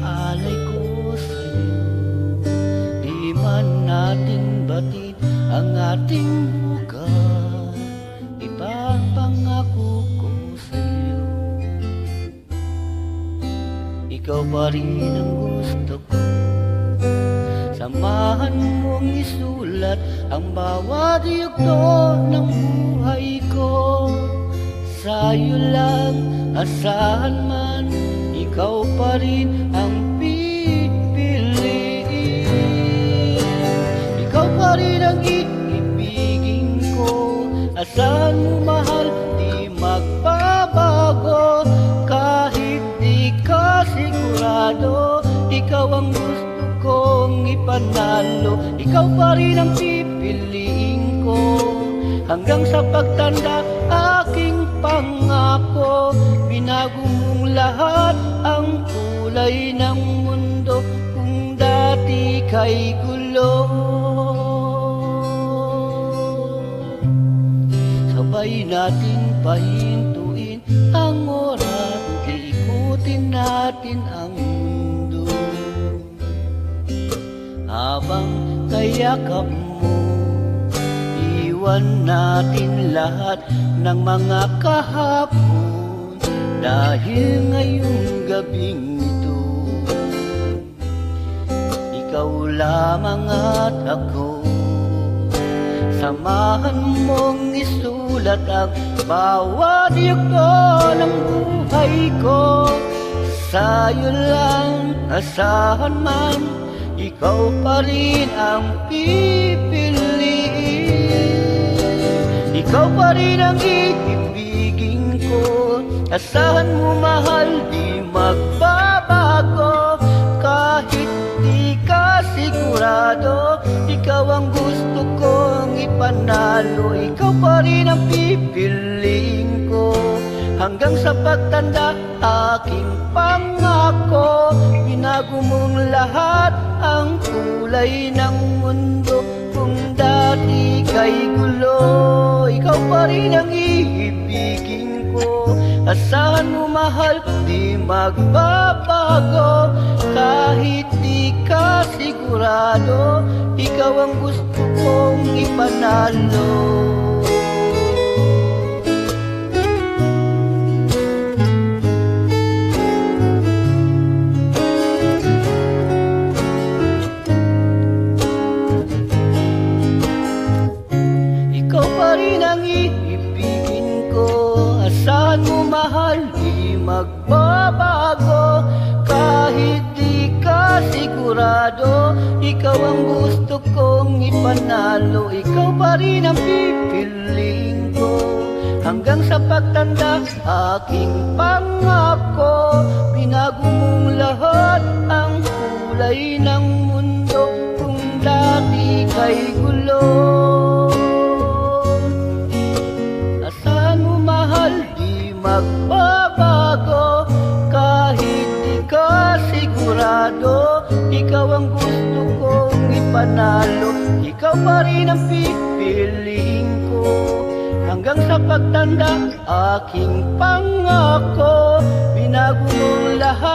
Iaalay ko sa'yo, di man natin batid ang ating bukas, ipapangako ko sa'yo, ikaw pa rin ang gusto ko. Samahan mong isulat ang bawat yugto ng buhay ko. Sa'yo lang, asahan man, ikaw pa rin ang pipiliin. Ikaw pa rin ang iibigin ko. Asahan mo mahal, di magbabago. Kahit di ka sigurado, ikaw ang gusto kong ipanalo. Ikaw pa rin ang pipiliin ko. Hanggang sa pagtanda, aking pangako, binago mong lahat ang kulay ng mundo kung dati kay gulo. Sabay natin pahintuin ang oras, iikutin natin ang mundo. Habang kayakap mo, iwan natin lahat ng mga kahapon. Dahil ngayong gabing ito, ikaw lamang at ako. Samahan mong isulat ang bawat yugto ng buhay ko. Sa'yo lang, asahan man, ikaw pa rin ang pipiliin. Ikaw pa rin ang iibigin ko. Asahan mo mahal, di magbabago. Kahit di ka sigurado, ikaw ang gusto kong ipanalo. Ikaw pa rin ang pipiliin ko. Hanggang sa pagtanda, aking pangako, binago mong lahat ang kulay ng mundo kung dati kay gulo. Ikaw pa rin ang iibigin ko. Asahan mo mahal, di magbabago. Kahit di ka sigurado, ikaw ang gusto kong ipanalo. Ikaw pa rin ang iibigin ko. Asahan mo mahal, di magbabago. Kahit di ka sigurado, ikaw ang gusto kong ipanalo. Ikaw pa rin ang pipiliin ko. Hanggang sa pagtanda, aking pangako, binago mong lahat ang kulay ng mundo kung dati kay gulo. Magbabago, kahit di ka sigurado, ikaw ang gusto kong ipanalo. Ikaw pa rin ang pipiliin ko. Hanggang sa pagtanda, aking pangako, binago mong lahat